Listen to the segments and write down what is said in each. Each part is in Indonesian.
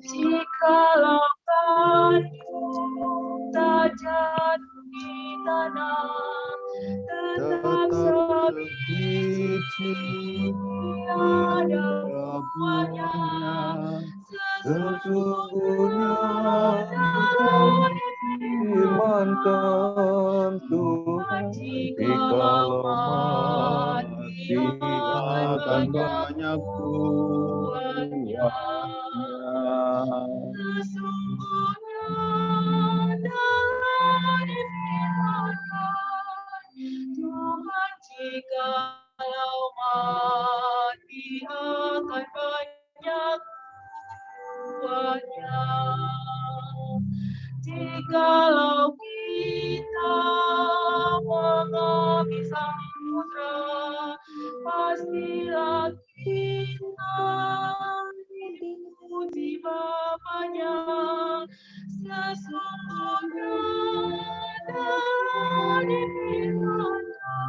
Jikalau kayu tak jatuh di tanah, tetap sebiji ada buahnya. Sesungguhnya dalam firmankan Tuhan, jikalau mati akan banyak buahnya. Sesungguhnya dalam firmankan Tuhan, jikalau mati akan banyak buahnya. Jikalau kita mengambil samudra, pastilah kita dipuji Bapanya. Sesungguhnya dalam firman-Nya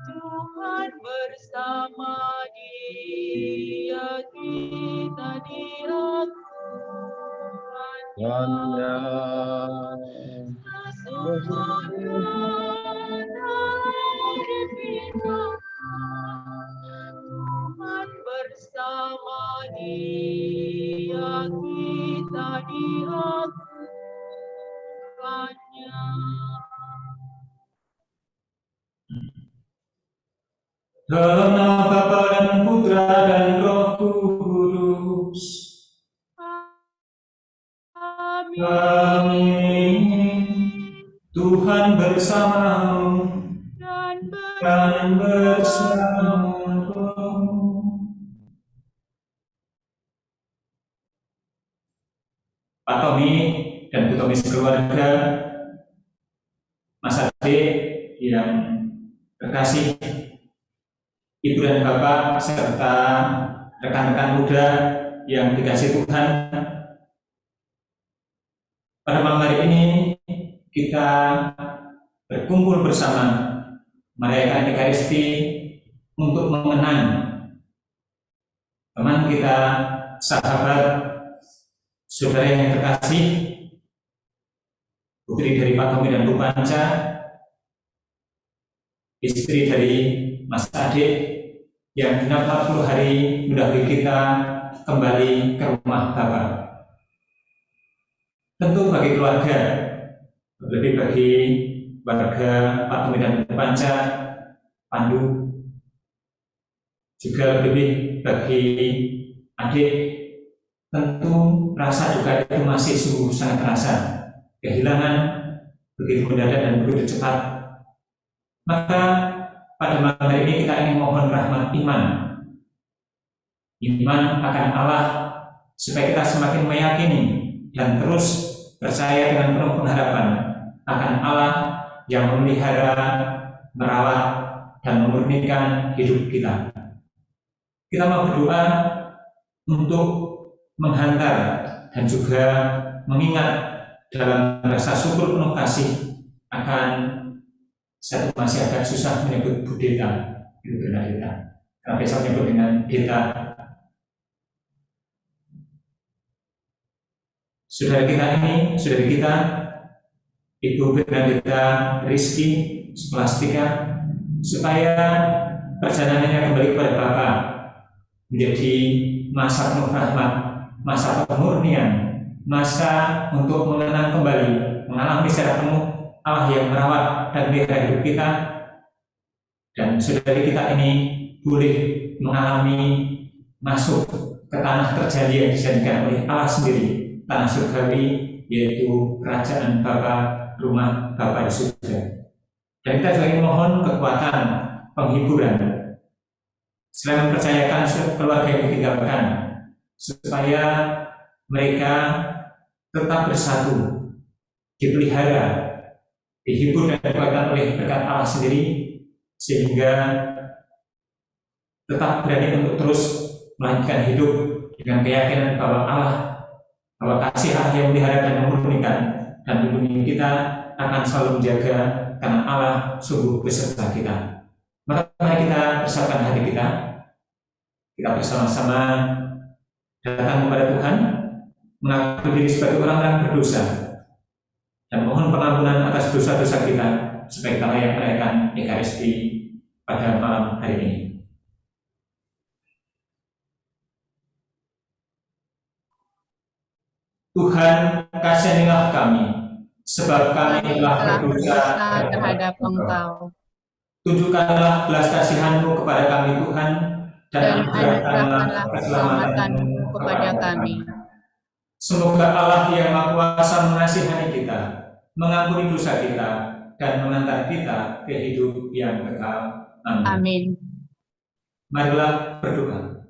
Tuhan bersama Dia, kita dilakukannya. Sesungguhnya dalam firman Tuhan bersama Dia, kita dilakukannya. Dalam nama Bapa dan Putra dan Roh Kudus. Amin. Tuhan bersamamu dan bersamamu. Pak Tommy dan Bu Tommy sekeluarga, Mas Ade yang terkasih, Ibu dan Bapak serta rekan-rekan muda yang dikasihi Tuhan. Pada malam hari ini kita berkumpul bersama merayakan Ekaristi untuk mengenang teman kita, sahabat, saudara yang terkasih, putri dari Pak Tommy dan Bu Panca, istri dari Mas Ade yang genap 40 hari mendahului kita kembali ke rumah Bapak. Tentu bagi keluarga, lebih bagi warga Pak Tommy dan Bu Panca, Pandu, juga lebih bagi adik, tentu rasa duka itu masih sungguh sangat terasa. Kehilangan begitu mendadak dan begitu cepat. Maka pada malam hari ini kita ingin mohon rahmat iman akan Allah, supaya kita semakin meyakini dan terus percaya dengan penuh pengharapan akan Allah yang memelihara, merawat, dan memurnikan hidup kita. Kita mau berdoa untuk menghantar dan juga mengingat dalam rasa syukur penuh kasih akan satu masih agak susah menyebut Budeta, itu benar kita. Karena besok menyebut dengan Deta. Saudara kita, Ibu Bernadetta Rizky Skolastika, supaya perjalanannya kembali kepada Bapa menjadi masa penuh rahmat, masa pemurnian, masa untuk mengenang kembali, mengalami secara penuh Allah yang merawat dan melihara hidup kita, dan saudari kita ini boleh mengalami masuk ke tanah terjadi yang dijanjikan oleh Allah sendiri, tanah surgawi, yaitu kerajaan Bapa, rumah Bapa di surga. Dan kita juga ingin mohon kekuatan penghiburan, selain mempercayakan keluarga yang ditinggalkan, supaya mereka tetap bersatu, dipelihara, dihibur dan dikuatkan oleh berkat Allah sendiri, sehingga tetap berani untuk terus melanjutkan hidup dengan keyakinan bahwa Allah, bahwa kasih Allah yang memelihara dan memurnikan dan melindungi kita akan selalu menjaga, karena Allah sungguh beserta kita. Maka mari kita persiapkan hati kita. Kita bersama-sama datang kepada Tuhan, mengaku diri sebagai orang yang berdosa, dan mohon pengampunan atas dosa-dosa kita, supaya kita layak merayakan Ekaristi pada malam hari ini. Tuhan, kasihanilah kami, sebab kami telah berdosa terhadap Engkau. Tunjukkanlah belas kasihan-Mu kepada kami, Tuhan, dan anugerahkanlah keselamatan-Mu kepada kami. Semoga Allah yang Maha Kuasa mengasihani kita, mengampuni dosa kita, dan mengantar kita ke hidup yang kekal. Amin. Amin. Marilah berdoa.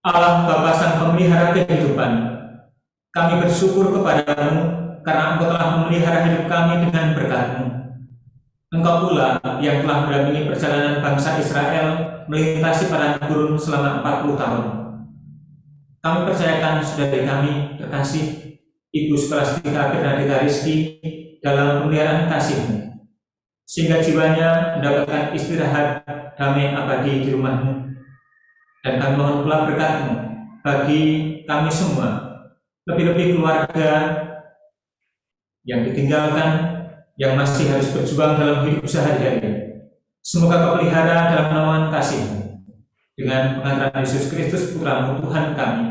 Allah Bapa Sang Pemelihara kehidupan, kami bersyukur kepada-Mu karena Engkau telah memelihara hidup kami dengan berkat-Mu. Engkau pula yang telah mendampingi perjalanan bangsa Israel melintasi padang gurun selama 40 tahun. Kami percayakan saudari kami terkasih, Ibu Skolastika Bernadita Rizky, dalam pemeliharaan kasih-Mu, sehingga jiwanya mendapatkan istirahat damai abadi di rumah-Mu. Dan kami mohon pula berkat-Mu bagi kami semua, lebih-lebih keluarga yang ditinggalkan, yang masih harus berjuang dalam hidup sehari-hari. Semoga Kau pelihara dalam naungan kasih-Mu, dengan pengantaran Yesus Kristus Putra-Mu Tuhan kami,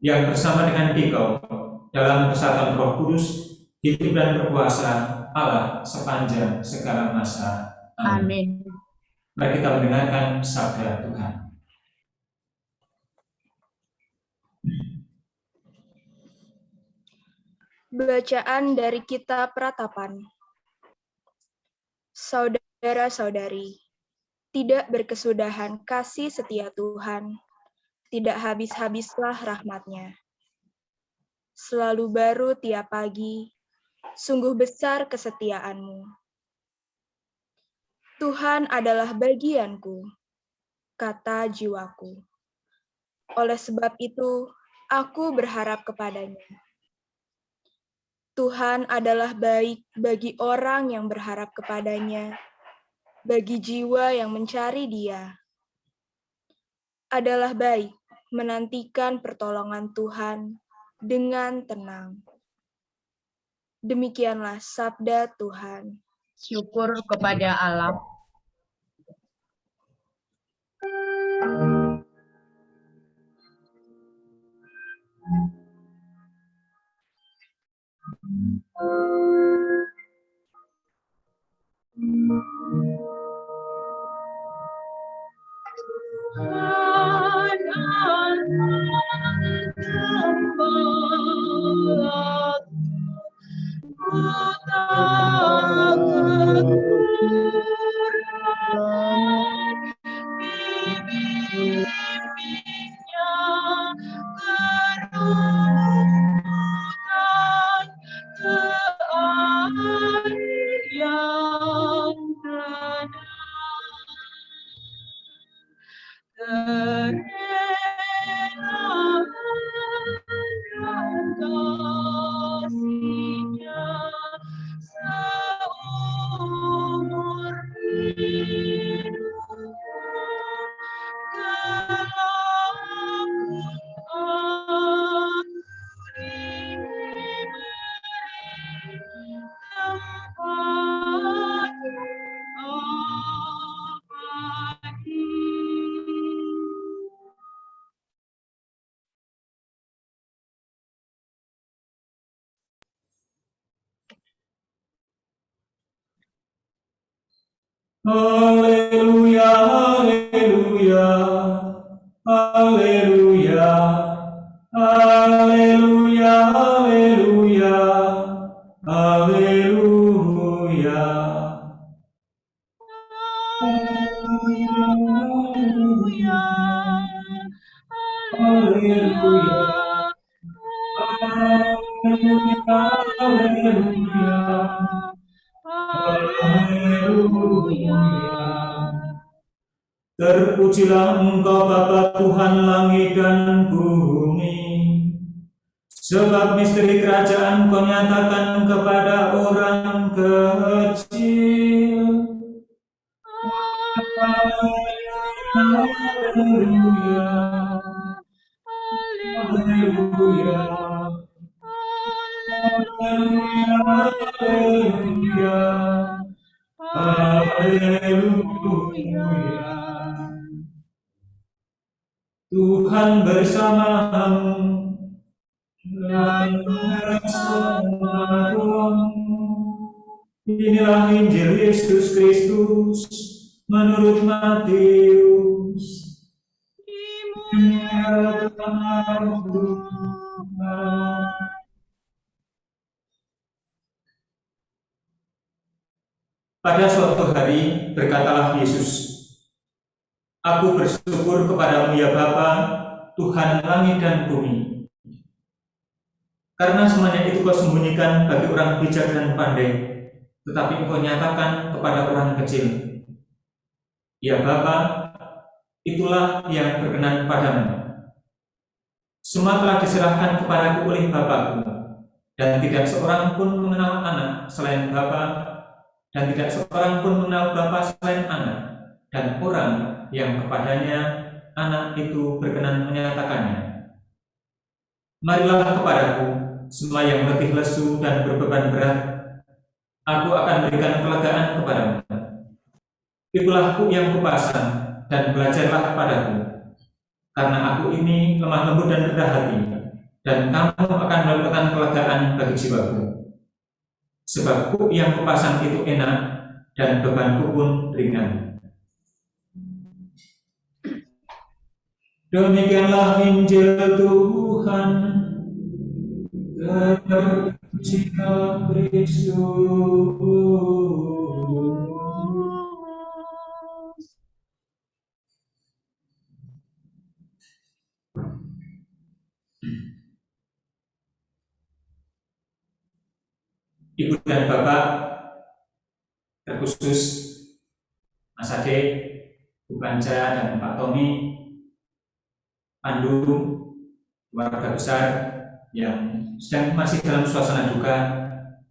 yang bersama dengan Dikau dalam persatuan Roh Kudus, hidup dan berkuasa Allah sepanjang segala masa. Amin. Mari kita mendengarkan sabda Tuhan. Bacaan dari Kitab Ratapan. Saudara-saudari, tidak berkesudahan kasih setia Tuhan, tidak habis-habislah rahmat-Nya. Selalu baru tiap pagi, sungguh besar kesetiaan-Mu. Tuhan adalah bagianku, kata jiwaku. Oleh sebab itu, aku berharap kepada-Nya. Tuhan adalah baik bagi orang yang berharap kepada-Nya, bagi jiwa yang mencari Dia. Adalah baik menantikan pertolongan Tuhan dengan tenang. Demikianlah sabda Tuhan. Syukur kepada Allah. Haleluya, haleluya, haleluya, haleluya, haleluya, haleluya. Terpujilah Engkau Bapa Tuhan langit dan bumi, sebab misteri kerajaan Kau nyatakan kepada orang Haleluya, haleluya. Tuhan bersamamu dan bersama-Mu. Inilah Injil Yesus Kristus menurut Matius. Pada suatu hari berkatalah Yesus, "Aku bersyukur kepadamu ya Bapa, Tuhan langit dan bumi, karena semuanya itu kau sembunyikan bagi orang bijak dan pandai, tetapi engkau nyatakan kepada orang kecil. Ya Bapa, itulah yang berkenan padamu. Semua telah diserahkan kepadaku oleh Bapakku, dan tidak seorang pun mengenal anak selain Bapa, dan tidak seorang pun mengenal Bapa selain anak, dan orang yang kepadanya anak itu berkenan menyatakannya. Marilah kepadaku, semua yang letih lesu dan berbeban berat, aku akan berikan kelegaan kepadamu. Ikulah yang kupasang, dan belajarlah kepadaku, karena aku ini lemah lembut dan rendah hati, dan kamu akan mendapatkan kelegaan bagi jiwaku. Sebab kuk yang kupasang itu enak, dan bebanku pun ringan." Demikianlah Injil Tuhan. Terpujilah Kristus. Ibu dan Bapak, terkhusus Mas Ade, Bu Panca, dan Pak Tommy, Pandu, keluarga besar yang sedang masih dalam suasana duka,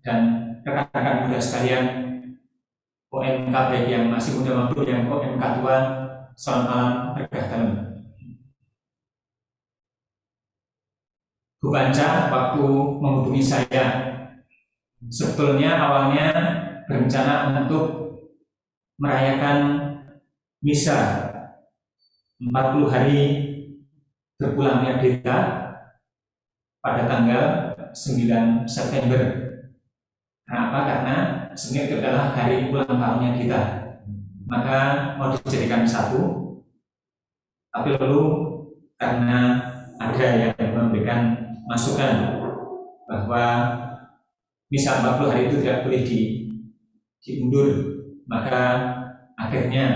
dan rekan-rekan muda sekalian, OMK baik yang masih muda maupun yang OMK tua, selamat malam, berkah dalam. Bu Panca waktu menghubungi saya, sebetulnya awalnya berencana untuk merayakan misa 40 hari berpulangnya Deta pada tanggal 9 September. Kenapa? Karena sebenarnya itu adalah hari ulang tahunnya Deta. Maka mau dijadikan satu, tapi lalu karena ada yang memberikan masukan bahwa misa 40 hari itu tidak boleh diundur, maka akhirnya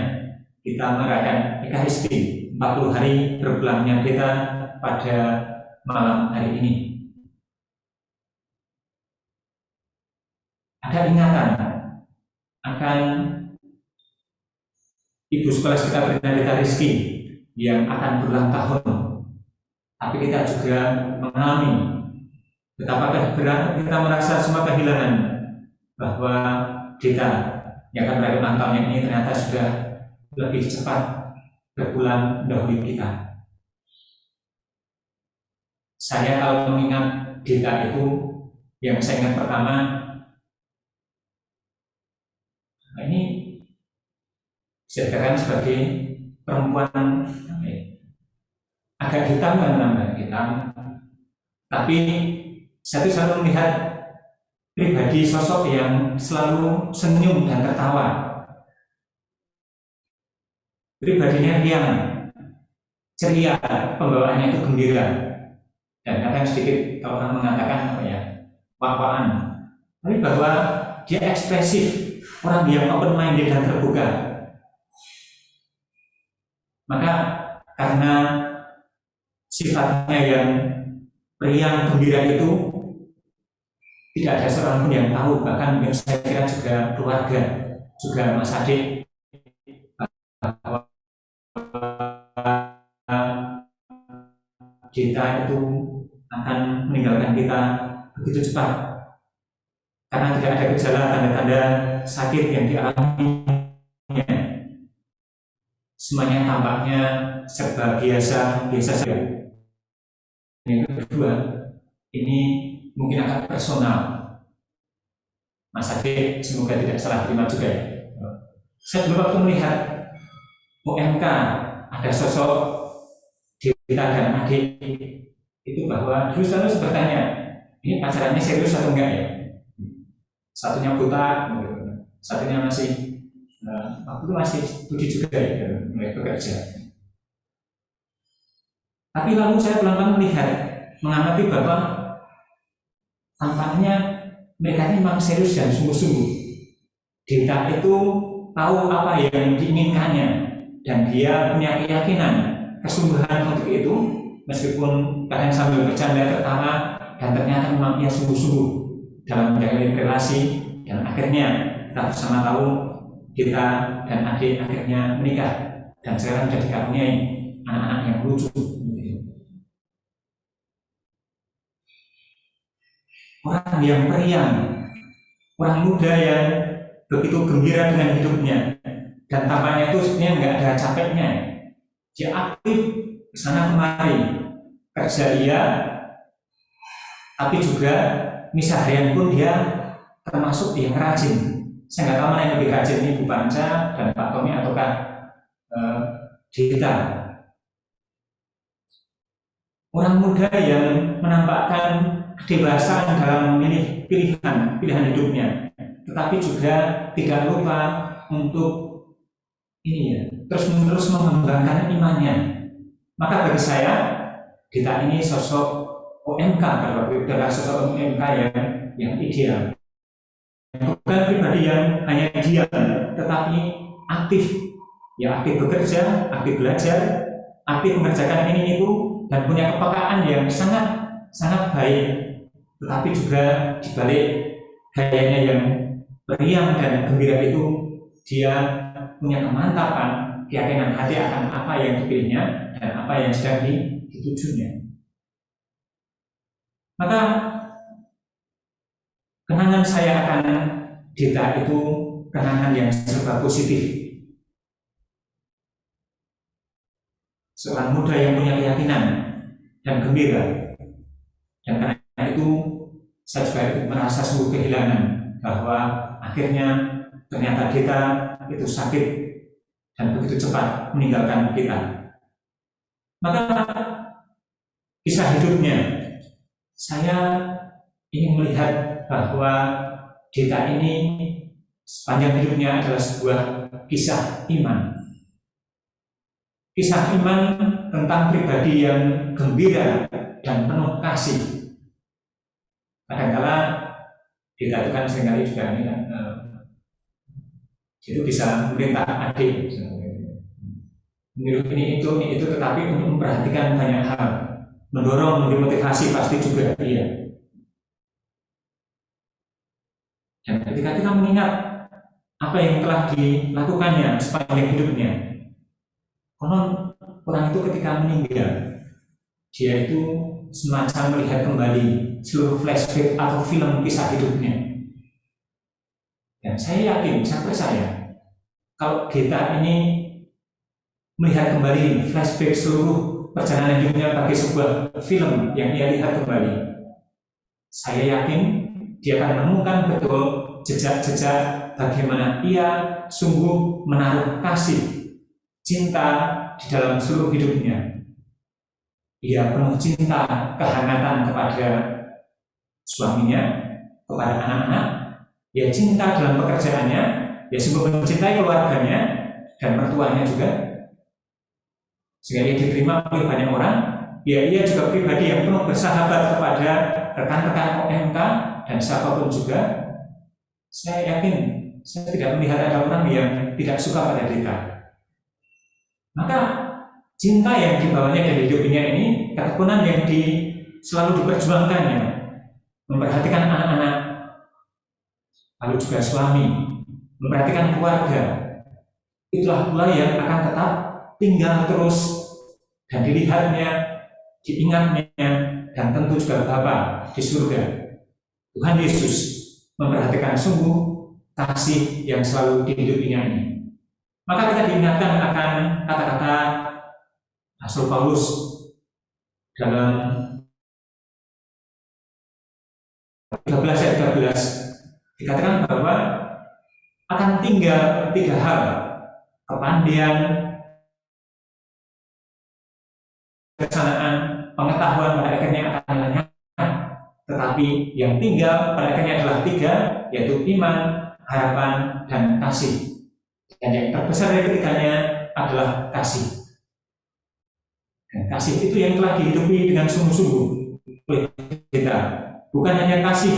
kita merayakan Ekaristi 40 hari berpulangnya kita pada malam hari ini. Ada ingatan akan Ibu Sekolah kita Bernadetta Rizky yang akan berulang tahun, tapi kita juga mengalami betapa berat kita merasa semua kehilangan, bahwa kita yang akan merayakan ulang tahunnya ini ternyata sudah lebih cepat berpulang dahulu kita. Saya kalau mengingat Deta itu, yang saya ingat pertama, ini saya katakan sebagai perempuan agak hitam, kan namanya hitam, tapi saya selalu melihat pribadi sosok yang selalu senyum dan tertawa. Pribadinya riang, ceria, pembawaannya itu gembira, dan kadang sedikit kalau orang mengatakan wak-wakan, tapi bahwa dia ekspresif, orang yang open minded dan terbuka. Maka karena sifatnya yang riang gembira itu, tidak ada seorang pun yang tahu, bahkan mungkin saya kira juga keluarga, juga Mas Adik, bahwa Deta itu akan meninggalkan kita begitu cepat, karena tidak ada gejala tanda-tanda sakit yang dialaminya. Semuanya tampaknya serba biasa saja. Yang kedua, ini mungkin agak personal. Mas Ade semoga tidak salah terima juga ya. Saya dulu waktu melihat UMK ada sosok Dita dan adik itu, bahwa dulu selalu bertanya, ini pacarannya serius atau enggak ya? Satunya buta, satunya masih waktu itu masih studi juga ya, mulai bekerja. Tapi lalu saya pelan-pelan melihat, mengamati bahwa tampaknya mereka ini memang serius dan sungguh-sungguh. Dita itu tahu apa yang diinginkannya dan dia punya keyakinan, kesungguhan untuk itu, meskipun kadang sambil bercanda tertawa, dan ternyata memang ia sungguh-sungguh dalam menjalin relasi, dan akhirnya kita bersama tahu Dita dan adik akhirnya menikah dan sekarang sudah dikaruniai anak-anak yang lucu. Orang yang periang, orang muda yang begitu gembira dengan hidupnya, dan tampaknya itu sebenarnya nggak ada capeknya. Dia aktif kesana kemari, kerja iya, tapi juga misa harian pun dia termasuk yang rajin. Saya nggak tahu mana yang lebih rajin, ini Bu Panca dan Pak Tommy ataukah Dita. Orang muda yang menampakkan kedewasaan dalam memilih pilihan hidupnya, tetapi juga tidak lupa untuk ini ya, terus-menerus mengembangkan imannya. Maka bagi saya, Dita ini sosok OMK, pada waktu itu adalah sosok OMK yang ideal. Bukan pribadi yang hanya diam, tetapi aktif. Ya, aktif bekerja, aktif belajar, aktif mengerjakan ini itu, dan punya kepekaan yang sangat baik. Tetapi juga dibalik gayanya yang periang dan gembira itu, dia punya kemantapan, keyakinan hati akan apa yang dipilihnya dan apa yang sedang ditujunya. Maka kenangan saya akan Dita itu kenangan yang serba positif. Seorang muda yang punya keyakinan dan gembira. Dan karena itu saya juga merasa sungguh kehilangan bahwa akhirnya ternyata Dita itu sakit dan begitu cepat meninggalkan kita. Maka kisah hidupnya, saya ingin melihat bahwa Dita ini sepanjang hidupnya adalah sebuah kisah iman. Kisah iman tentang pribadi yang gembira dan penuh kasih. Kadang-kala Dita itu kan seringkali juga ini kan, itu bisa memerintah adik, menyuruh ini itu, tetapi untuk memperhatikan banyak hal, mendorong, memotivasi pasti juga iya. Dan ketika kita mengingat apa yang telah dilakukannya sepanjang hidupnya, konon orang itu ketika meninggal, dia itu semacam melihat kembali seluruh flashback atau film kisah hidupnya. Dan saya yakin, saya percaya, kalau Dita ini melihat kembali flashback seluruh perjalanan hidupnya bagi sebuah film yang ia lihat kembali, saya yakin dia akan menemukan betul jejak-jejak bagaimana ia sungguh menaruh kasih, cinta di dalam seluruh hidupnya. Ia penuh cinta, kehangatan kepada suaminya, kepada anak-anak. Ia cinta dalam pekerjaannya, ia sungguh mencintai keluarganya dan mertuanya juga. Sehingga ia diterima oleh banyak orang. Ia juga pribadi yang penuh bersahabat kepada rekan-rekan OMK dan siapapun juga. Saya yakin, saya tidak melihat ada orang yang tidak suka pada Dita. Maka cinta yang dibawanya dari hidupnya ini, ketekunan yang selalu diperjuangkannya, memperhatikan anak-anak, lalu juga suami, memperhatikan keluarga, itulah pula yang akan tetap tinggal terus dan dilihatnya, diingatnya, dan tentu juga Bapa di surga. Tuhan Yesus memperhatikan sungguh kasih yang selalu dihidupinya ini. Maka kita diingatkan akan kata-kata Rasul Paulus dalam 13 ayat 13, dikatakan bahwa akan tinggal 3 hal: kepandaian, kebijaksanaan, pengetahuan pada akhirnya akan lenyap. Tetapi yang tinggal pada akhirnya adalah 3, yaitu iman, harapan, dan kasih. Dan yang terbesar dari ketiganya adalah kasih. Dan kasih itu yang telah dihidupi dengan sungguh-sungguh oleh kita. Bukan hanya kasih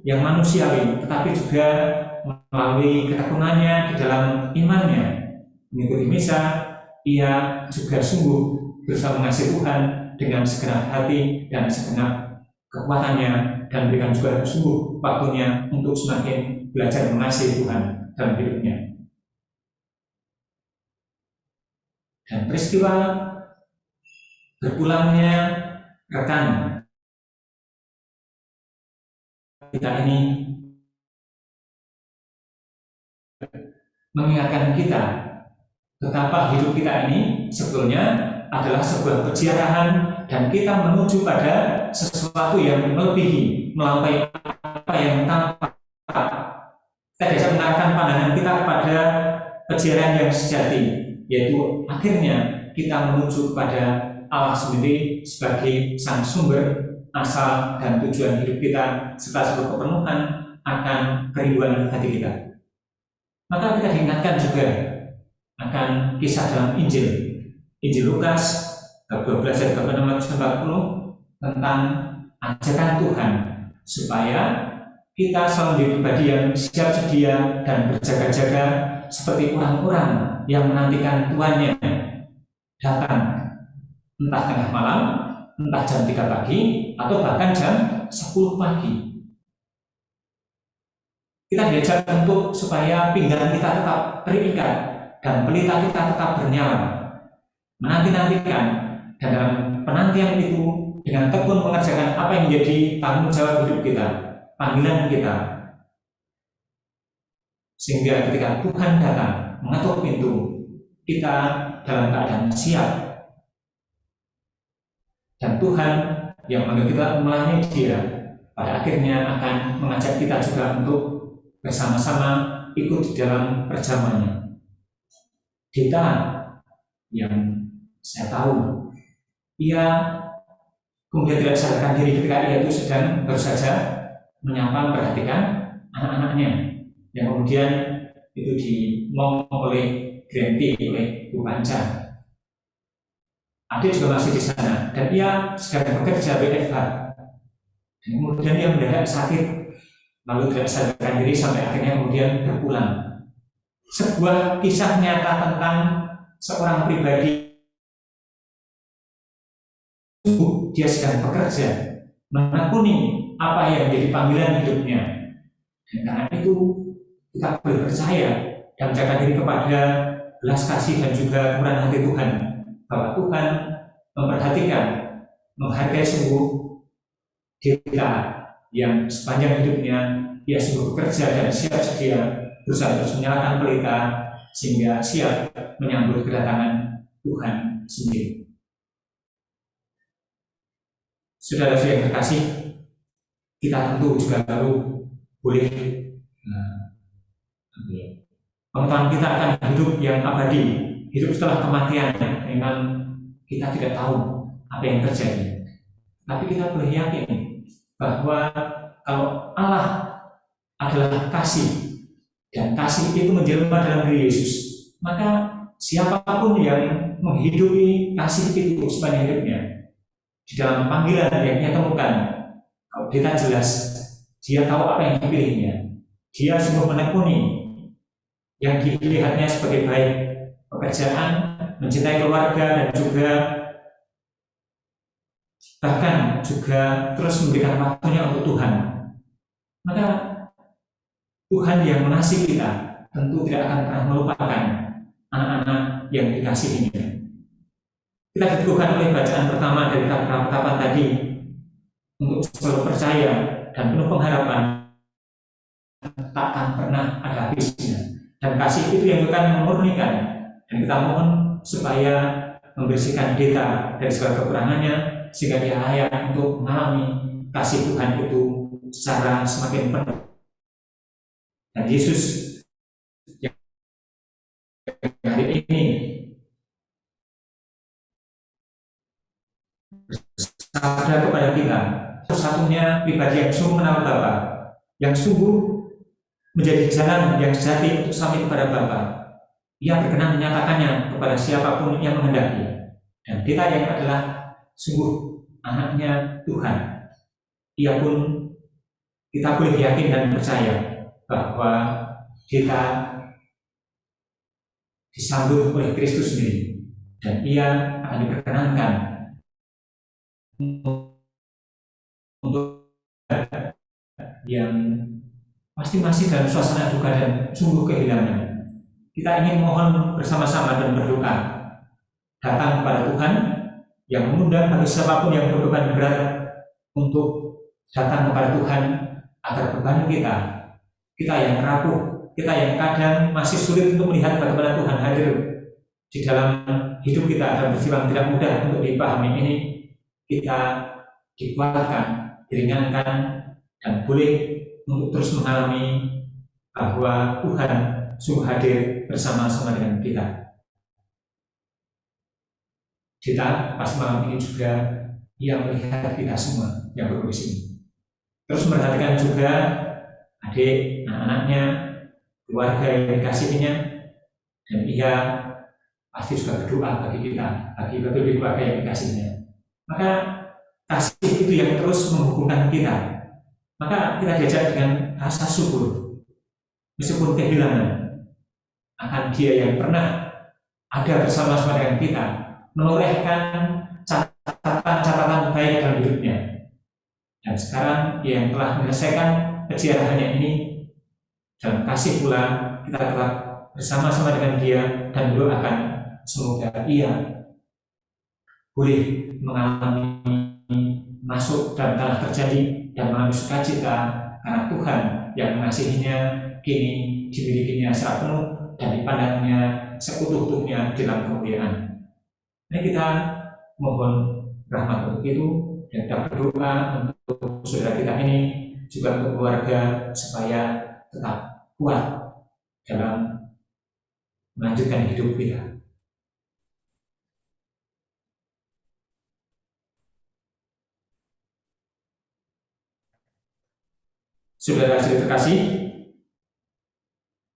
yang manusiawi, tetapi juga melalui ketekunannya di dalam imannya. Mengikuti misa, ia juga sungguh berusaha mengasihi Tuhan dengan segenap hati dan segenap kekuatannya, dan berikan juga sungguh waktunya untuk semakin belajar mengasihi Tuhan dalam hidupnya. Dan peristiwa berpulangnya rekan kita ini mengingatkan kita betapa hidup kita ini sebetulnya adalah sebuah peziarahan, dan kita menuju pada sesuatu yang melebihi, melampaui apa yang tampak. Kita diajak mengarahkan pandangan kita kepada peziarahan yang sejati, yaitu akhirnya kita menuju kepada Allah sendiri sebagai sang sumber, asal, dan tujuan hidup kita, serta seluruh kepenuhan akan kerinduan hati kita. Maka kita diingatkan juga akan kisah dalam Injil Lukas bab 12 ayat 26-40 tentang ajakan Tuhan supaya kita selalu menjadi pribadi yang siap sedia dan berjaga-jaga seperti orang-orang yang menantikan Tuhannya datang, entah tengah malam, entah jam 3 pagi, atau bahkan jam 10 pagi. Kita diajak untuk supaya pinggang kita tetap terikat dan pelita kita tetap bernyala, menanti-nantikan, dan dalam penantian itu dengan tekun mengerjakan apa yang menjadi tanggung jawab hidup kita, panggilan kita, sehingga ketika Tuhan datang mengetuk pintu, kita dalam keadaan siap, dan Tuhan yang memanggil kita melayani Dia pada akhirnya akan mengajak kita juga untuk bersama-sama ikut di dalam perjamuannya. Kita yang saya tahu, ia kemudian tidak sadarkan diri ketika ia itu sedang baru saja menyapa memperhatikan anak-anaknya, yang kemudian itu dimong oleh Granti, oleh Bu Panca. Adik juga masih di sana, dan ia sedang bekerja WFH. Dan kemudian ia mendadak sakit, lalu tidak sadarkan diri sampai akhirnya kemudian berpulang. Sebuah kisah nyata tentang seorang pribadi, dia sedang bekerja, menekuni apa yang menjadi panggilan hidupnya. Dan karena itu kita boleh percaya dan menjaga diri kepada belas kasih dan juga kemurahan hati Tuhan, bahwa Tuhan memperhatikan, menghargai sungguh kita yang sepanjang hidupnya ia sungguh bekerja dan siap sedia berusaha terus menyalakan pelita sehingga siap menyambut kedatangan Tuhan sendiri. Saudara-saudara yang terkasih, kita tentu juga baru boleh pengetahuan kita akan hidup yang abadi, hidup setelah kematian. Memang kita tidak tahu apa yang terjadi, tapi kita boleh yakin bahwa kalau Allah adalah kasih, dan kasih itu menjelma dalam diri Yesus, maka siapapun yang menghidupi kasih itu sepanjang hidupnya di dalam panggilan yang dia temukan, kalau kita jelas dia tahu apa yang dipilihnya, dia sungguh menekuni yang dilihatnya sebagai baik, pekerjaan, mencintai keluarga, dan juga bahkan juga terus memberikan waktunya untuk Tuhan. Maka Tuhan yang mengasihi kita tentu tidak akan pernah melupakan anak-anak yang dikasihinya. Kita diteguhkan oleh bacaan pertama dari Ketetapan tadi untuk selalu percaya dan penuh pengharapan takkan pernah ada habisnya. Dan kasih itu yang akan memurnikan, dan kita mohon supaya membersihkan kita dari segala kekurangannya, sehingga dia layak untuk mengalami kasih Tuhan itu secara semakin penuh. Dan Yesus yang hari ini bersabda kepada kita, satu-satunya pribadi yang sungguh mengenal Bapa, yang sungguh menjadi jalan yang sejati untuk sampai kepada Bapa. Ia berkenan menyatakannya kepada siapapun yang menghendaki. Dan kita yang adalah sungguh anaknya Tuhan, ia pun kita boleh yakin dan percaya bahwa kita disambut oleh Kristus sendiri, dan ia akan diperkenankan untuk yang pasti masih dalam suasana duka dan sungguh kehilangan. Kita ingin mohon bersama-sama dan berdoa datang kepada Tuhan yang mengundang bagi siapapun yang berbeban berat untuk datang kepada Tuhan agar beban kita yang rapuh, kita yang kadang masih sulit untuk melihat bagaimana Tuhan hadir di dalam hidup kita dan berjuang tidak mudah untuk dipahami ini, kita dikuatkan, diringankan, dan boleh untuk terus mengalami bahwa Tuhan sungguh hadir bersama-sama dengan kita. Kita pas malam ini juga ia melihat kita semua yang berada di sini. Terus memperhatikan juga adik, anak-anaknya, keluarga yang dikasihinya, dan ia pasti juga berdoa bagi kita, bagi keluarga yang dikasihinya. Maka kasih itu yang terus menghubungkan kita. Maka kita diajak dengan rasa syukur, meskipun kehilangan, akan Dia yang pernah ada bersama-sama dengan kita, menorehkan catatan-catatan baik dalam hidupnya. Dan sekarang yang telah menyelesaikan keziarahannya ini, dan kasih pula kita telah bersama-sama dengan Dia dan doakan semoga Ia boleh mengalami masuk dalam tanah terjadi dan mengalami sukacita karena Tuhan yang mengasihinya kini dimilikinya secara penuh dan dipandangnya seutuh-utuhnya dalam kemuliaan. Ini kita mohon rahmat untuk itu, dan kita berdoa untuk saudara kita ini, juga untuk keluarga, supaya tetap kuat dalam melanjutkan hidup kita. Saudara-saudara terkasih,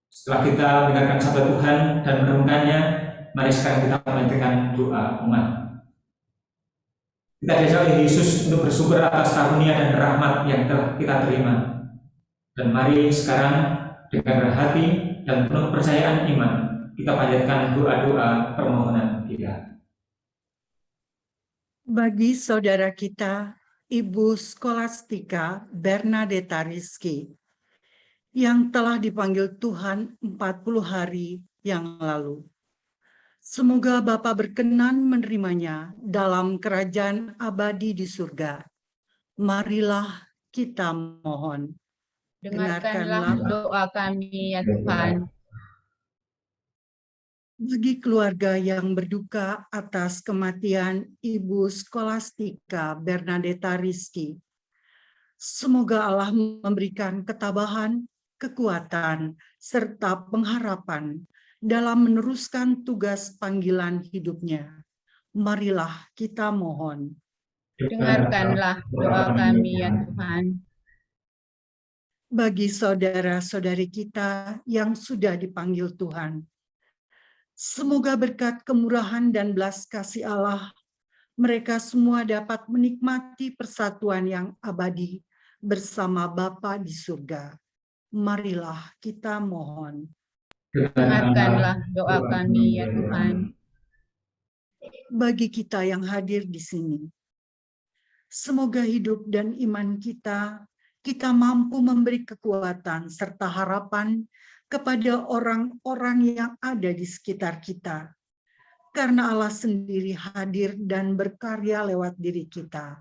setelah kita mendengarkan sabda Tuhan dan merenungkannya, mari sekarang kita melanjutkan doa umat. Kita diajak oleh Yesus untuk bersyukur atas karunia dan rahmat yang telah kita terima. Dan mari sekarang dengan berhati dan penuh kepercayaan iman, kita panjatkan doa-doa permohonan kita. Bagi saudara kita, Ibu Skolastika Bernadetta Rizky, yang telah dipanggil Tuhan 40 hari yang lalu. Semoga Bapa berkenan menerimanya dalam kerajaan abadi di surga. Marilah kita mohon. Dengarkanlah doa kami ya Tuhan. Bagi keluarga yang berduka atas kematian Ibu Skolastika Bernadetta Rizky, semoga Allah memberikan ketabahan, kekuatan, serta pengharapan dalam meneruskan tugas panggilan hidupnya. Marilah kita mohon. Dengarkanlah doa kami ya Tuhan. Bagi saudara-saudari kita yang sudah dipanggil Tuhan, semoga berkat kemurahan dan belas kasih Allah, mereka semua dapat menikmati persatuan yang abadi bersama Bapa di surga. Marilah kita mohon. Dengarkanlah doa kami ya Tuhan. Bagi kita yang hadir di sini, semoga hidup dan iman kita mampu memberi kekuatan serta harapan kepada orang-orang yang ada di sekitar kita. Karena Allah sendiri hadir dan berkarya lewat diri kita.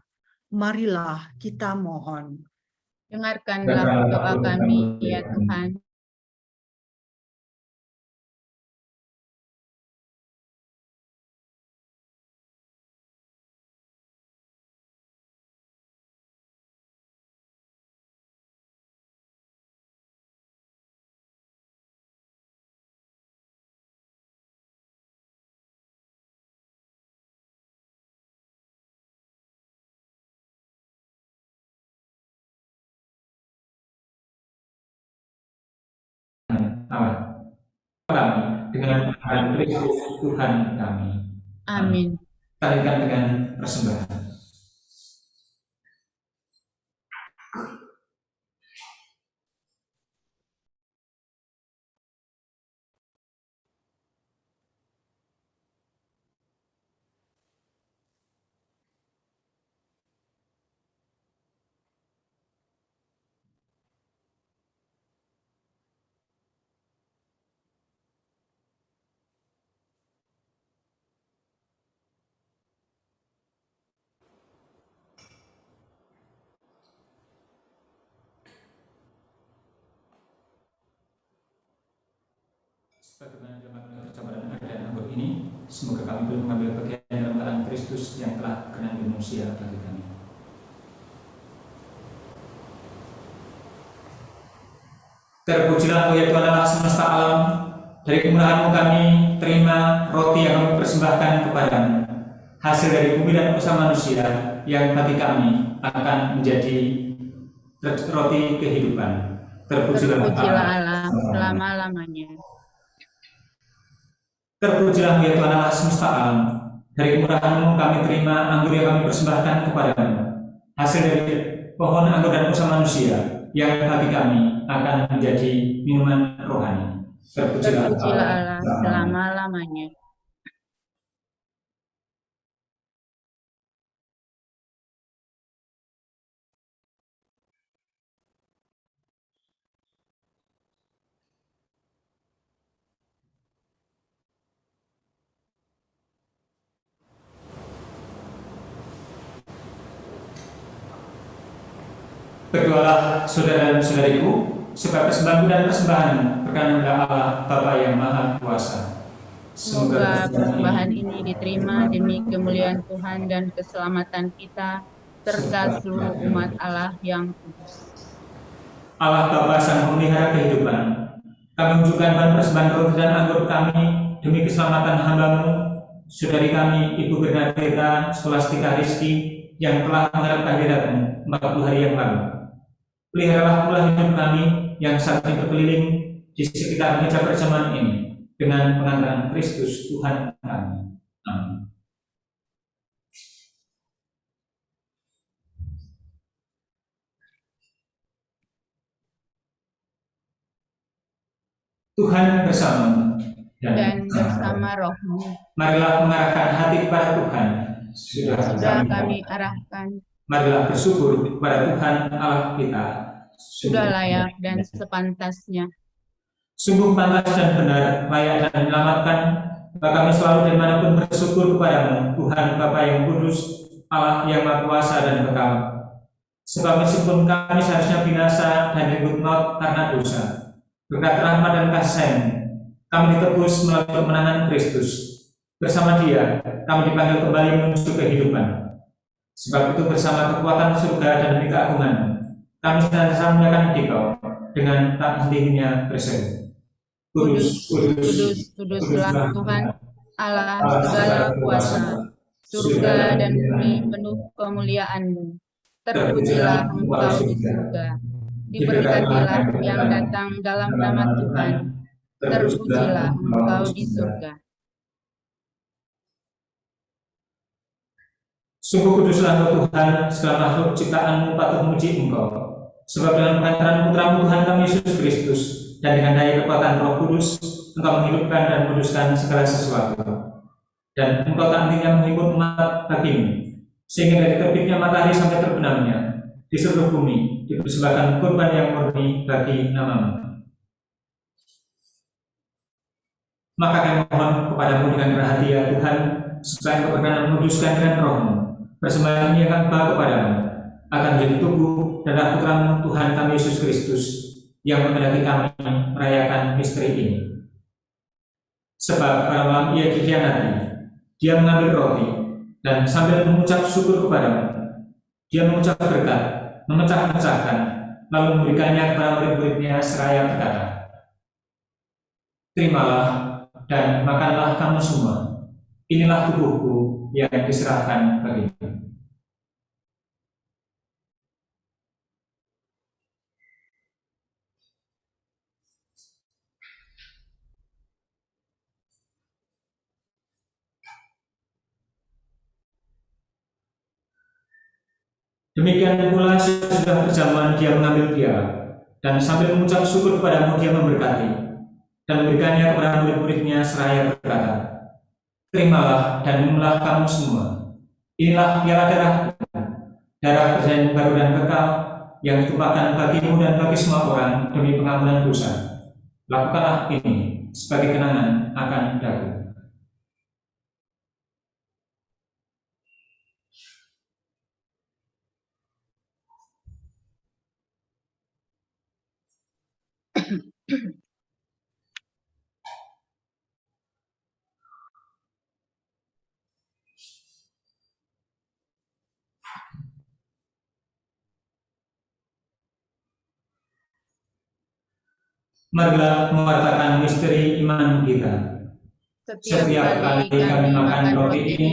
Marilah kita mohon. Dengarkanlah doa kami ya Tuhan. Allah kami dengan Tuhan Kristus Tuhan kami. Amin. Tarikan dengan persembahan. Sebagaimana dalam percobaan dan anggur ini, semoga kami boleh mengambil bagian dalam keadaan Kristus yang telah berkenan di manusia bagi kami. Terpujilah Engkau ya Tuhan Allah semesta alam, dari kemurahan-Mu kami terima roti yang kami persembahkan kepadamu, hasil dari bumi dan usaha manusia yang bagi kami akan menjadi roti kehidupan. Terpujilah Allah selama-lamanya. Terpujilah ya Tuhan Allah semesta alam, dari kemurahan-Mu kami terima anggur yang kami persembahkan kepadamu, hasil dari pohon anggur dan usaha manusia yang bagi kami akan menjadi minuman rohani. Terpujilah Allah selama-lamanya. Berdoalah saudara dan saudariku, supaya persembahan dan persembahan berkenan kepada Allah Bapa yang Maha Kuasa. Semoga persembahan ini diterima demi kemuliaan Tuhan dan keselamatan kita, serta seluruh umat Allah yang kudus. Allah Bapa Sang Pemelihara kehidupan, kami menunjukkan bahan persembahan roti dan anggur kami demi keselamatan hamba-Mu, saudari kami Ibu Bernadetta Scholastica Rizky, yang telah mengharapkan kehadirat-Mu 40 hari yang lalu. Peliharalah pula hidup kami yang saat ini berkeliling di sekitar meja perjamuan ini dengan pengantaran Kristus Tuhan kami. Amin. Tuhan bersama dan bersama roh-Mu. Marilah mengarahkan hati kepada Tuhan. Sudah kami arahkan. Marilah bersyukur kepada Tuhan Allah kita. Sudah layak dan sepantasnya. Sungguh pantas dan benar, layak dan menyelamatkan. Maka kami selalu dan manapun bersyukur kepadamu, Tuhan Bapa yang kudus, Allah yang Maha Kuasa dan kekal. Sebab meskipun kami seharusnya binasa dan ribut maut karena dosa, berkat rahmat dan kasih kami ditebus melalui kemenangan Kristus. Bersama Dia, kami dipanggil kembali menuju kehidupan. Sebab itu bersama kekuatan surga dan demi keagungan, kami senantiasa memuliakan Dikau dengan tak henti-hentinya berseru. Kudus, kudus, kuduslah Tuhan, Allah segala kuasa, surga dan bumi penuh kemuliaan-Mu. Terpujilah Engkau di surga, diberkatilah yang datang dalam nama Tuhan. Terpujilah Engkau di surga. Sungguh kuduslah Engkau Tuhan, segala makhluk ciptaan-Mu patut memuji Engkau. Sebab dengan pengantaran Putra-Mu Tuhan kami Yesus Kristus, dan dengan daya kekuatan Roh Kudus, Engkau menghidupkan dan menguduskan segala sesuatu. Dan Engkau tak hentinya menghibur umat bagimu, sehingga dari terbitnya matahari sampai terbenamnya, di seluruh bumi dipersembahkan kurban yang murni bagi nama-Mu. Maka kami mohon kepadamu dengan berhati ya Tuhan, supaya Engkau berkenan menguduskan dengan Roh-Mu persembahan yang kami bawa kepadamu akan menjadi tubuh dan darah Putra-Mu Tuhan kami Yesus Kristus yang menghendaki kami merayakan misteri ini. Sebab pada malam Ia dikhianati, Dia mengambil roti dan sambil mengucap syukur kepadamu, Dia mengucap berkat, memecah-pecahkan, lalu memberikannya kepada murid-muridnya seraya berkata, "Terimalah dan makanlah kamu semua. Inilah tubuhku yang diserahkan bagimu." Demikian pula sesudah perjamuan dia mengambil piala, dan sambil mengucap syukur kepadamu dia memberkati, dan memberikannya kepada murid-muridnya seraya berkata, terimalah dan minumlah kamu semua. Inilah piala darahku, darah perjanjian baru dan kekal, yang ditumpahkan bagimu dan bagi semua orang demi pengampunan dosa. Lakukanlah ini sebagai kenangan akan daku. Marilah mewartakan misteri iman kita. Setiap kali kami makan roti ini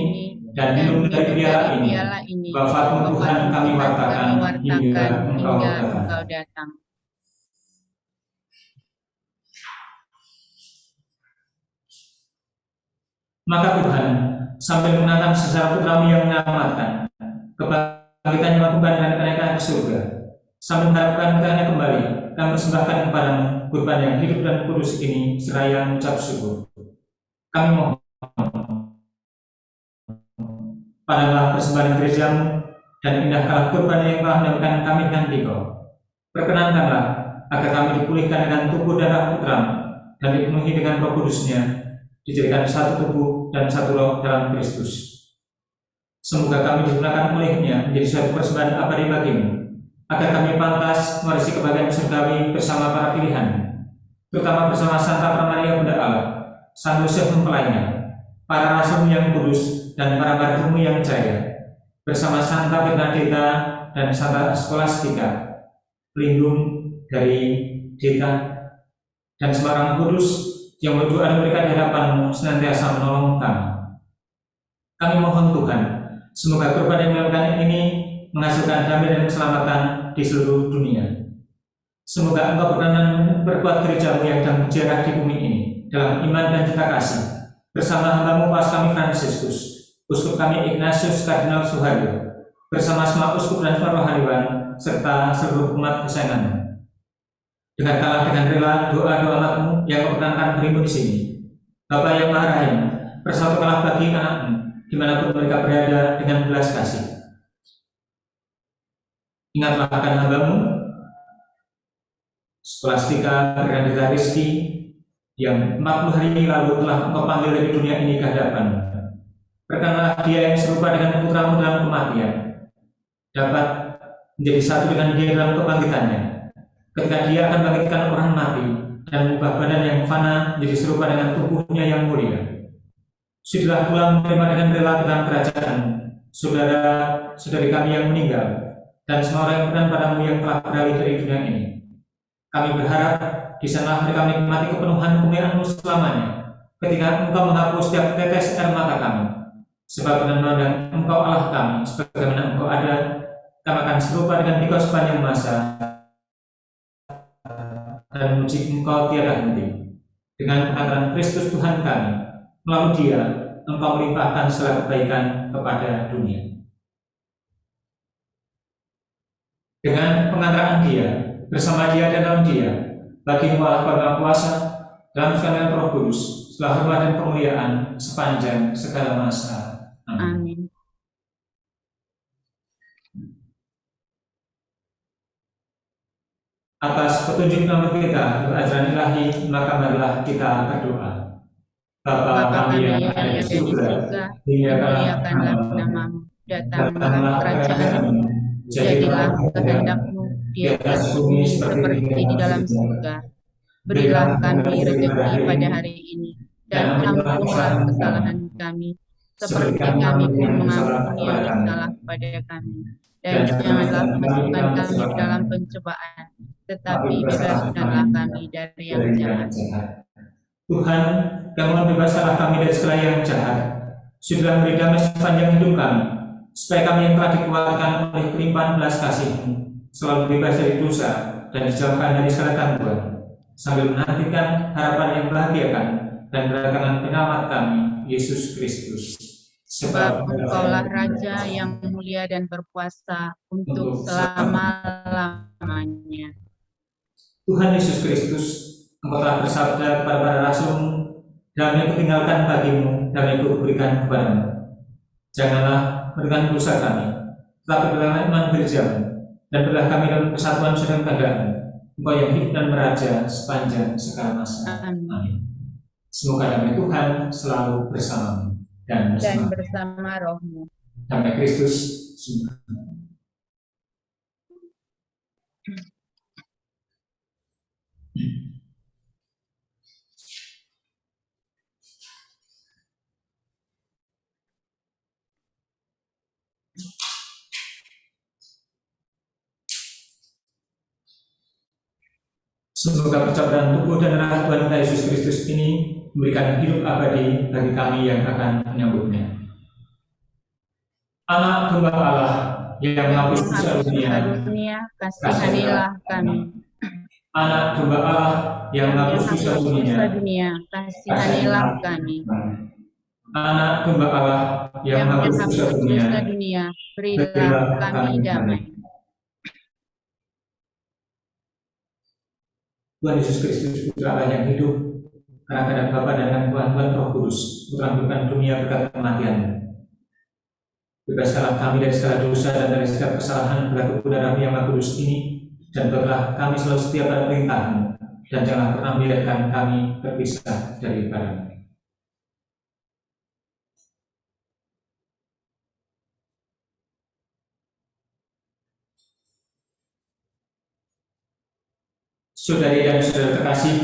dan minum dari piala ini, wafat Tuhan kami wartakan hingga Engkau datang. Maka Tuhan, sambil menatap secara putramu yang menyelamatkan, kebangkitannya lakukan dengan kenaikan ke surga, sambil mengharapkan kedatangannya kembali, kami persembahkan kepadamu kurban yang hidup dan kudus ini seraya mengucap syukur. Kami mohon, pandanglah persembahan gerejamu dan indahkanlah kurban yang telah mendamaikan kami dengan Dikau. Perkenankanlah agar kami dipulihkan dengan tubuh darah putramu dan dipenuhi dengan Roh Kudusnya, dijadikan satu tubuh dan satu roh dalam Kristus. Semoga kami digunakan olehnya menjadi suatu persembahan abadi bagimu, agar kami pantas mewarisi kebahagiaan surgawi bersama para pilihan, terutama bersama Santa Maria Bunda Allah, Sang Yosef mempelainya, para rasul yang kudus dan para martirmu yang jaya, bersama Santa Bernadetta dan Santa Skolastika, pelindung dari Deta dan sembarang kudus yang berdoa dan berkat di hadapanmu senantiasa menolong kami. Kami mohon Tuhan, semoga kurban yang dilakukan ini menghasilkan damai dan keselamatan di seluruh dunia. Semoga Engkau berkenan berbuat gerejamu yang sedang berjarah di bumi ini dalam iman dan cinta kasih, bersama hambamu pas kami Fransiskus, uskup kami Ignatius Kardinal Suharyo, bersama semua uskup dan semua rohaniwan, serta seluruh umat kesayanganmu. Dengarkanlah dengan rela doa-doa anakmu yang memperkenankan berimu di sini. Bapa yang Maha Rahim, persatukanlah bagi anakmu dimanapun mereka berada dengan belas kasih. Ingatlah akan hambamu Skolastika Bernadetta Rizky yang 40 hari lalu telah Engkau panggil dari dunia ini ke hadapanmu. Berkenanlah dia yang serupa dengan putramu dalam kematian dapat menjadi satu dengan dia dalam kebangkitannya, ketika dia akan bangkitkan orang mati dan mengubah badan yang fana menjadi serupa dengan tubuhnya yang mulia. Sudilah pula menerima dengan rela dalam kerajaan saudara-saudari kami yang meninggal dan semua orang yang beriman padamu yang telah beralih dari dunia ini. Kami berharap di sana mereka menikmati kepenuhan kemuliaan-Mu selamanya, ketika Engkau menghapus setiap tetes air mata kami. Sebab dengan memandang Engkau Allah kami, sebagaimana Engkau ada, kami akan serupa dengan Dikau sepanjang masa dan memuji Engkau tiada henti. Dengan pengantaran Kristus Tuhan kami, melalui Dia Engkau melimpahkan segala kebaikan kepada dunia. Dengan pengantaran Dia, bersama Dia dan dalam Dia, bagi Allah Bapa kuasa, dalam sekalian Roh Kudus, setelah hormat dan kemuliaan sepanjang segala masa. Amin. Atas petunjuk nama kita, ajaran ilahi, maka marilah kita berdoa. Bapa kami yang ada di surga, dimuliakanlah namamu, datanglah kerajaanmu, jadilah kehendak-Mu di atas bumi seperti di dalam surga. Berilah kami rezeki pada hari ini, dan ampunilah kesalahan kami, seperti kami pun mengampuni yang bersalah kepada kami. Dan janganlah memasukkan kami ke dalam pencobaan, tetapi bebaskanlah kami dari yang jahat. Tuhan, Kami bebaskanlah kami dari segala yang jahat. Sudahlah beri damai sepanjang hidup kami, supaya kami yang telah dikuatkan oleh kelimpahan belas kasih-Mu selalu bebas dari dosa dan dijauhkan dari segala gangguan, sambil menantikan harapan yang bahagiakan dan kedatangan penyelamat kami, Yesus Kristus. sebab Engkaulah Raja yang mulia dan berkuasa untuk selama-lamanya. Tuhan Yesus Kristus, Engkau telah bersabda kepada para rasul, damai kutinggalkan bagimu, damai kuberikan kepadamu. Janganlah berikan dosa kami, tetapi berikanlah iman gerejamu, dan berilah kami dalam persatuan saudara keadaanmu. Engkau yang hidup dan meraja sepanjang segala masa. Amin. Semoga damai Tuhan selalu bersamamu dan bersama rohmu. Damai Kristus semua. Semoga percobaan tubuh dan darah Tuhan kita Yesus Kristus ini memberikan hidup abadi bagi kami yang akan menyambutnya. Anak domba Allah yang menghapus dosa dunia, kasihanilah kami. Anak domba Allah yang menghapus dosa dunia, kasihanilah kami. Anak domba Allah yang menghapus dosa dunia, berilah kami damai. Tuhan Yesus Kristus, Putra Allah yang hidup, karena kehendak Bapa dan Tuhan Roh Kudus, menerangkan dunia berkat kematian-Mu. Bebaskanlah kami dari segala dosa dan dari segala kesalahan berkat darah yang Maha Kudus ini, dan berilah kami selalu setia pada perintah-Mu, dan jangan pernah membiarkan kami terpisah dari Bapa. Saudari dan saudara terkasih,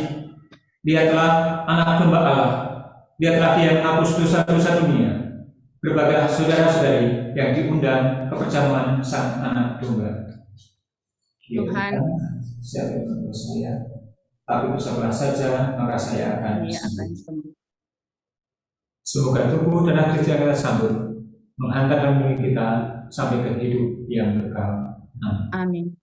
lihatlah anak domba Allah, lihatlah Dia yang menghapus dosa-dosa dunia. Berbagailah saudara-saudari yang diundang ke perjamuan sang anak domba. Tuhan, siapa yang saya, tapi bersabarlah saja, maka saya akan sembuh. Semoga tubuh dan akhir yang kita sambut menghantar dan memiliki kita sampai ke hidup yang kekal. Amin.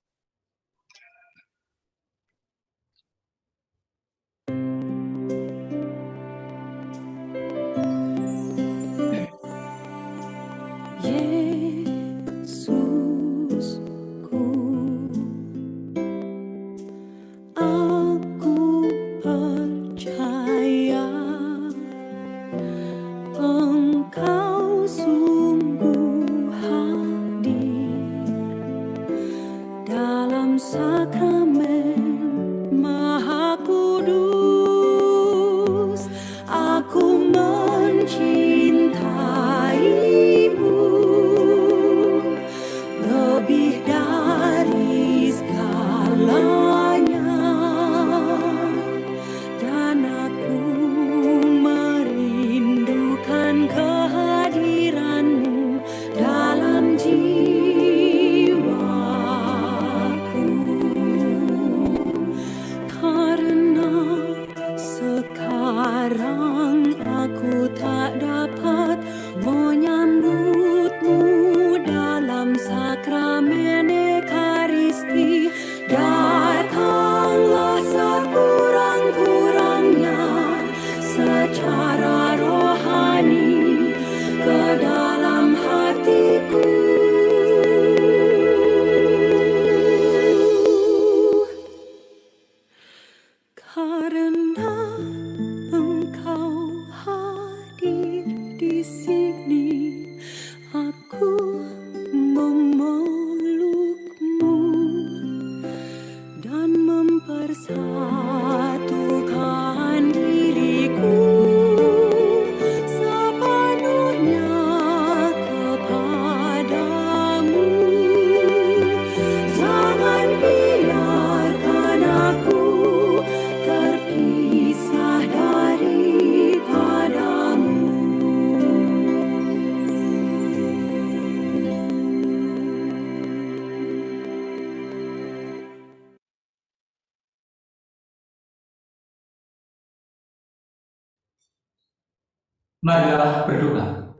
Marilah berdoa.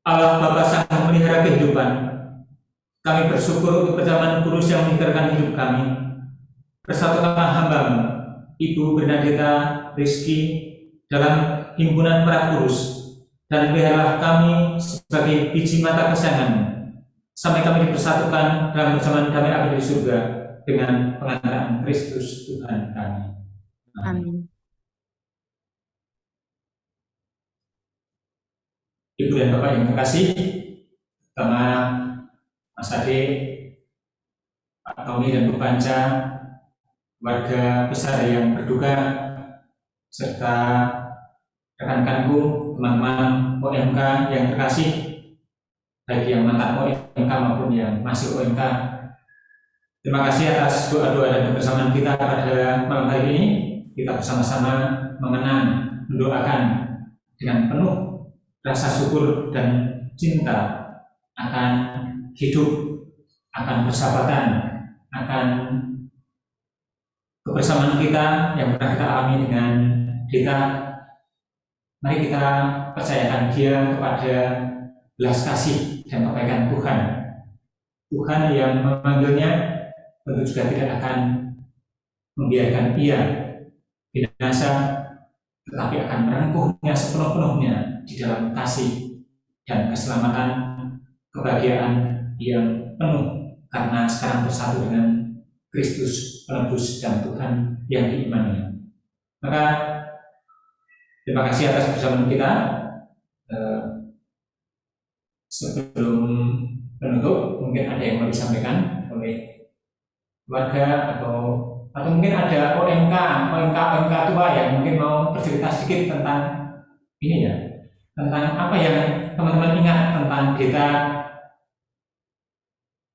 Allah Bapa Sang Pemelihara kehidupan, kami bersyukur untuk perjamuan kudus yang menyegarkan hidup kami. Bersatukanlah hamba-Mu, Ibu Bernadetta Rizky, dalam himpunan para kurus, dan peliharalah kami sebagai biji mata kesayangan-Mu, sampai kami dipersatukan dalam perjamuan damai abadi di surga dengan pengantaraan Kristus Tuhan kami. Amin. Ibu dan Bapak yang terkasih, terutama Mas Ade, Pak Tommy dan Bu Panca, warga besar yang berduka, serta rekan-rekanku, teman-teman OMK yang terkasih, baik yang mantan OMK maupun yang masih OMK. Terima kasih atas doa-doa dan kebersamaan kita pada malam hari ini. Kita bersama-sama mengenang, mendoakan dengan penuh rasa syukur dan cinta akan hidup, akan persahabatan, akan kebersamaan kita yang pernah kita alami dengan kita. Mari kita percayakan dia kepada belas kasih dan kebaikan Tuhan. Tuhan yang memanggilnya tentu juga tidak akan membiarkan ia binasa, tetapi akan merangkuhnya sepenuh-penuhnya di dalam kasih dan keselamatan, kebahagiaan yang penuh karena sekarang bersatu dengan Kristus penebus dan Tuhan yang diimaninya. Maka terima kasih atas kebersamaan kita. Sebelum penutup, mungkin ada yang mau disampaikan oleh keluarga atau mungkin ada OMK tua yang mungkin mau bercerita sedikit tentang ini ya, tentang apa yang teman-teman ingat tentang kita,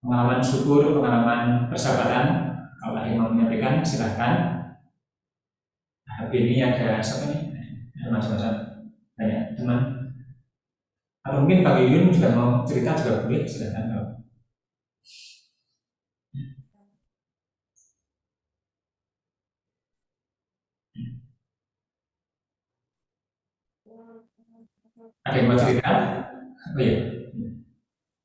pengalaman syukur, pengalaman persahabatan. Kalau ada yang mau menyampaikan, silahkan. Hari ini ada siapa nih? Ada macam-macam banyak teman. Atau mungkin Pak Yuyun juga mau cerita juga boleh, silahkan. Ada yang mau cerita? Oh iya.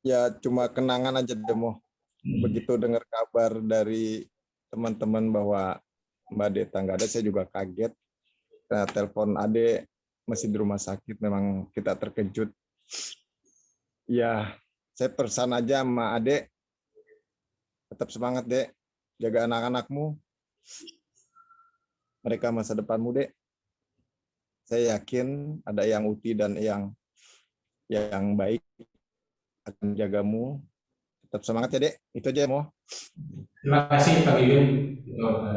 Ya cuma kenangan aja demo. Begitu dengar kabar dari teman-teman bahwa Mbak Deta nggak ada, saya juga kaget. Nah, telepon Ade masih di rumah sakit, memang kita terkejut. Ya, saya pesan aja sama Ade, tetap semangat Dek, jaga anak-anakmu. Mereka masa depanmu Dek. Saya yakin ada yang uti dan yang baik akan jagamu. Tetap semangat ya Dek. Itu aja mau. Terima kasih Pak Yuyun untuk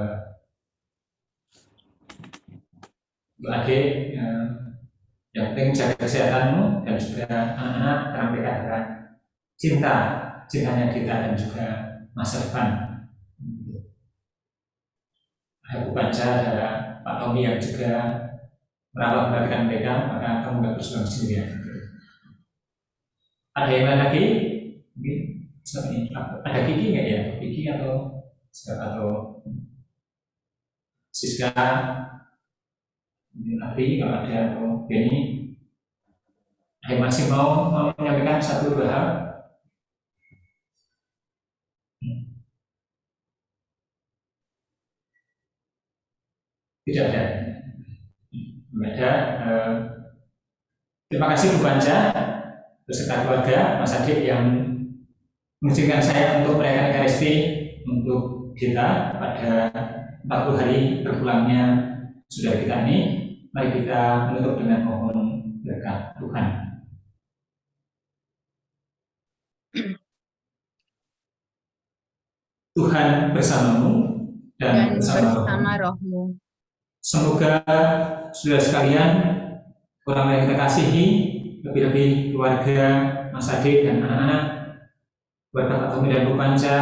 adik. Yang penting jaga kesehatanmu dan juga anak-anak, karena mereka adalah cintanya kita dan juga masa depan. Ada Bu Panca, ada Pak Tommy yang juga merawat perhatian mereka, maka kamu nggak berjuang sendirian. Ada yang lain lagi? Mungkin seperti ini. Ada Kiki nggak ya? Kiki atau Siska? Tapi kalau ada atau Benny, ada yang masih mau menyampaikan satu dua hal? Tidak ada. Terima kasih Bu Panca beserta keluarga, Mas Adik yang mengizinkan saya untuk merayakan Ekaristi untuk kita pada 40 hari berpulangnya saudara kita ini. Mari kita menutup dengan mohon berkat Tuhan. Tuhan bersamamu dan bersama rohmu. Semoga saudara sekalian, orang yang kita kasihi, lebih-lebih keluarga Mas Adik dan anak-anak, keluarga Pak Tommy dan Bu Panca,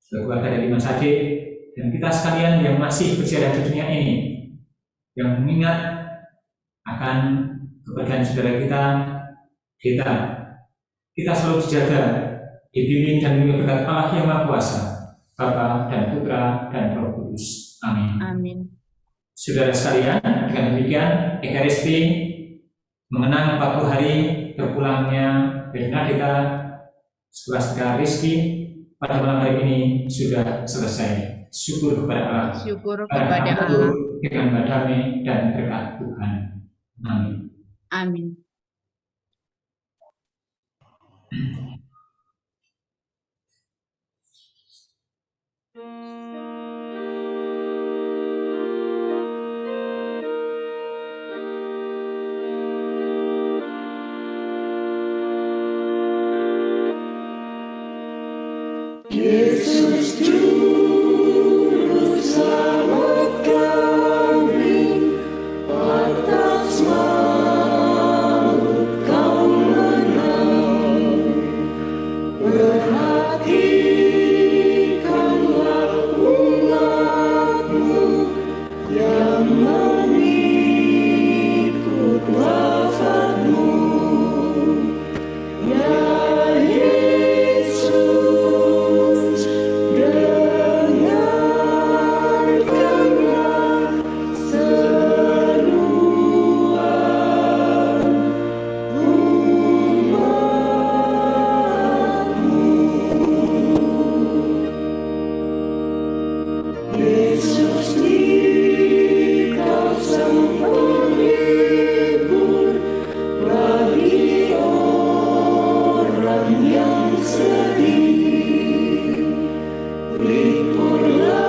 keluarga dari Mas Adik, dan kita sekalian yang masih berjalan di dunia ini, yang mengingat akan kepergian saudara kita selalu dijaga, dibimbing dan dilindungi berkat Allah yang Maha Kuasa, Bapa dan Putra dan Roh Kudus. Amin. Amin. Saudara sekalian, dengan demikian Ekaristi mengenang 40 hari berpulangnya Bernadetta Scholastica Rizky pada malam hari ini sudah selesai. Syukur kepada Allah. Syukur kepada Allah. Dengan damai dan berkat Tuhan. Amin. Amin. Yesus Juru Selamat kami, atas maut Kau menang. Perhatikanlah umat-Mu yang mengikut lafaz-Mu. Ya Yesus, dengarkanlah seruan umat-Mu. Yesus, Dikau sang penghibur bagi orang yang sedih. Hiburlah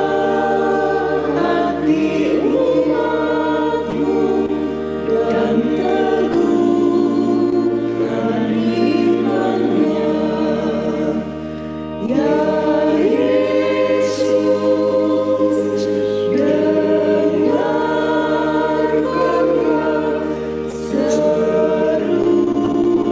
hati umat-Mu dan teguhkan imannya. Ya Yesus, dengarkanlah seruan umat-Mu.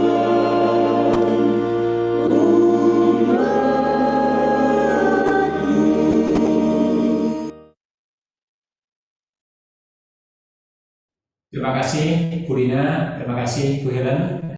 Terima kasih Bu Rina, terima kasih Bu Helen.